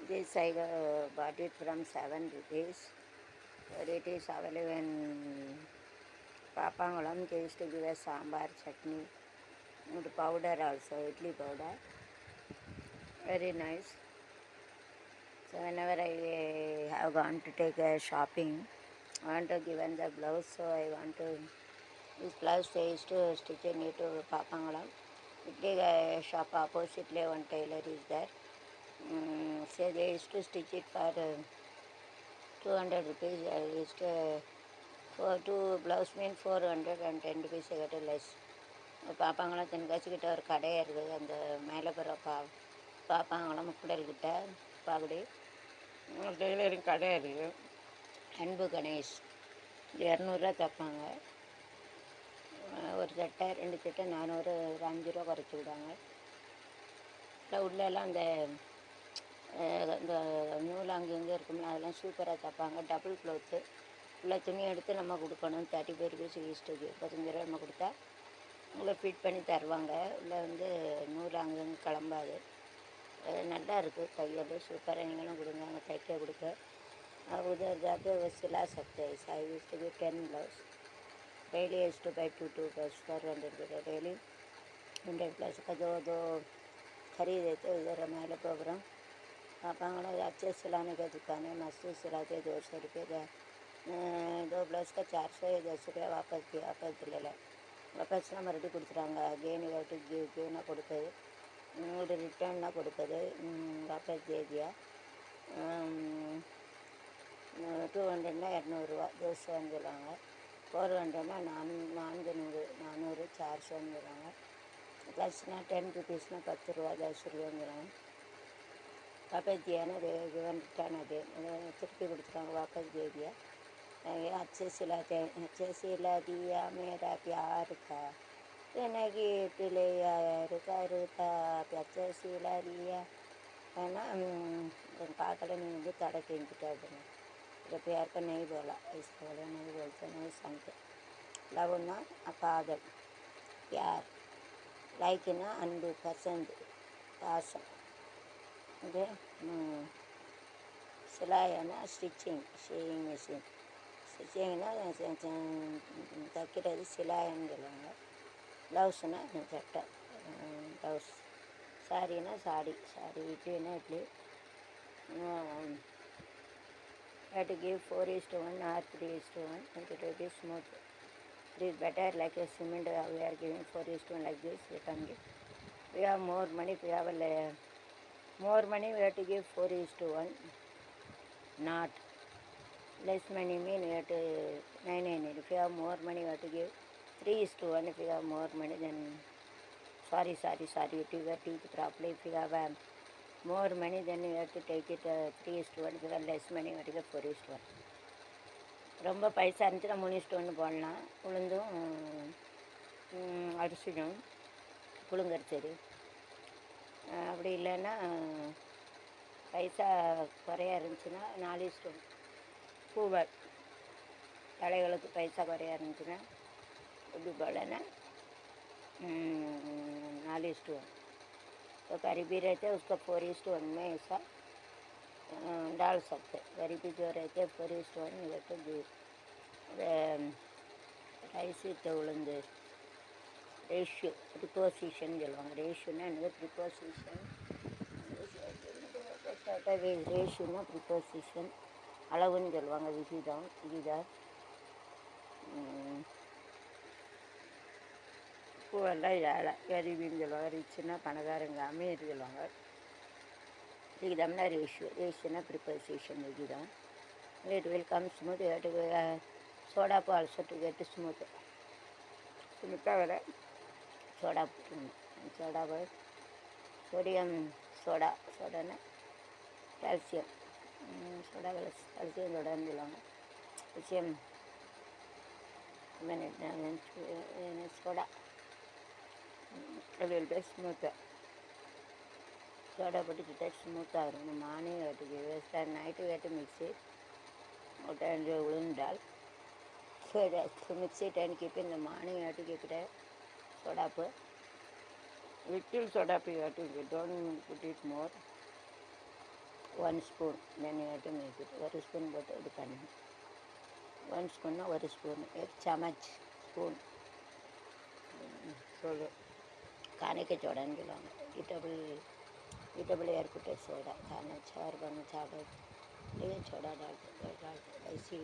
This I bought it from 7 rupees. It is available in Papangalam. They used to give a sambar chutney and powder also, idli powder. Very nice. So whenever I have gone to take a shopping, I want to give the blouse, so I want to, this blouse they used to stitch in it to Papangalam. Idli shop oppositely one tailor is there. So they used to stitch it for 200 rupees. I used to, for two blouse mean 410 rupees I get less. பாப்பாங்களாம் தென்காசிக்கிட்ட ஒரு கடையாக இருக்குது, அந்த மேலே போகிற பாப்பாங்களாம் முக்குடல்கிட்ட பாகுடி tailoring கடை இருக்குது. அன்பு கணேஷ் 200 தைப்பாங்க. ஒரு சட்டை 2 சட்டை 400, ஒரு 5 ரூபா குறைச்சி விடுவாங்க. இல்லை உள்ளெல்லாம் இந்த நூல் அங்கே இங்கே இருக்கும்ல, அதெல்லாம் சூப்பராக தைப்பாங்க. Double cloth. உள்ள துணி எடுத்து நம்ம கொடுக்கணும். 35 rupees ஈஸ்ட்டுக்கு 35 ரூபா நம்ம கொடுத்தா உங்களை ஃபிட் பண்ணி தருவாங்க. உள்ள நூல் அங்கங்கே கிளம்பாது. நல்லா இருக்குது. தையல் சூப்பராக. நீங்களும் கொடுங்க, அங்கே தைக்க கொடுக்க. उधर जाके वो सिला सकते हैं. ऐसा I used to be 10 blouse daily. Used to buy 2 blouse for 100 रुपये डेली. 100 ब्लाउज का दो खरीदे थे. उधर हमारे प्रोग्राम पापांगड़ा अच्छे सिलाने का दुकान है. मस्त सिलाते 200 रुपये का. 2 ब्लाउज का 400 या 10 रुपया वापस दिया. वापस ले வாபஸ்னா மறுபடியும் கொடுத்துறாங்க. அகெயின் வாட்டு கேனா கொடுக்குது, ஒரு ரிட்டர்ன்னா கொடுக்குது. வாபஸ் தேதியா 200னா 200 200 சொல்லுவாங்க. 400னா 400 400 சொல்லுவாங்க. ப்ளஸ்னா 10 rupeesனா 10 ரூபா 10 ரூபான்னு சொல்லுவாங்க. வாபஸ் தியானா ரிட்டர்ன் அகெயின் திருப்பி கொடுத்துருவாங்க. வாபஸ் தேதியா अच्छे सिलाते हैं. अच्छे सिला दिया मेरा प्यार था जिंदगी ले आया रुका रुका अच्छे सिला दिया है ना. पाकड़े नहीं तड़े किंचटा तो प्यार का नहीं बोला. इसको बोला नहीं बोलते नहीं समझे. लव ना पागल प्यार लाइक ना अनबु पसंद पासम. ओके. सिलाई ना स्टिचिंग शेविंग मशीन ஸ்டிச்சிங்னா தைக்கிறது சிலாயின்னு சொல்லுவாங்க. ப்ளவுஸ்னா சட்டை ப்ளவுஸ். சாரினா சாடி இட்லினா idli. have to give 4:1 or 3:1 and it will be smooth. It is better like a cement. We are giving 4:1 like this. We can give. We have more money. We have more money. We have to give 4:1. Not less money mean we have to 9. If you have more money, you have to give 3:1. If you have more money, then sorry. You do your teeth properly. If you have more money, then you have to take it 3:1. If you have less money, you have to give 4:1. ரொம்ப பைசா இருந்துச்சுன்னா 3:1 போடலாம். உளுந்தும் அரிசியும் புழுங்கரிச்சரி. அப்படி இல்லைன்னா பைசா குறையா இருந்துச்சுன்னா 4:1. Poor தலைகளுக்கு பைசா குறையா இருந்துச்சுன்னா எப்படி போடலன்னா 4:1. तो गरीबी रहते उसका 4:1 में ऐसा डाल सकते. गरीबी जो रहते 4:1 इधर तो ரைஸ் வித் உளுந்து ரேஷியோ ப்ரிப்போசிஷன் சொல்லுவாங்க. ரேஷியோன்னா என்னது? ப்ரிப்போசிஷன். ரேஷியோன்னா ப்ரிப்போசிஷன் அளவுன்னு சொல்லுவாங்க. விகிதம் பூவெல்லாம் ஏழை கரிபின்னு சொல்லுவாங்க. ரிச்சுன்னா பணக்காரங்க அமீர் சொல்லுவாங்க. விகிதம்னா ரேஷியோனா ப்ரிப்போசிஷன் விகிதம். It will come smooth. Soda also to get ஸ்மூத்தாக வர சோடா போட்டுக்கணும். சோடா சோடியம் சோடானா கால்சியம். கால்சியம் சோடான்னு சொல்லுவாங்க. கால்சியம் சோடா அது ஸ்மூத்தாக சோடா போட்டுக்கிட்ட ஸ்மூத்தாக இருக்கும். மார்னிங் வேட்டுக்கு வேஸ்ட்டாக நைட்டு வேட்டு மிக்ஸி உளுந்தால் மிக்ஸி டைம் கீப் இந்த மார்னிங் வேட்டு கீப்பிட்ட சோடாப்பு little soda you have to don't put it more. 1 spoon then you have to make it. ஒரு ஸ்பூன் போட்டு இது பண்ணணும். 1 ஸ்பூன்னா ஒரு ஸ்பூன், एक चम्मच स्पून सोडा खाने के चौड़ान गिलाना ईटेबल एयर कुटे सोडा खाना 4 बन चावल ये छोड़ा डालते ऐसी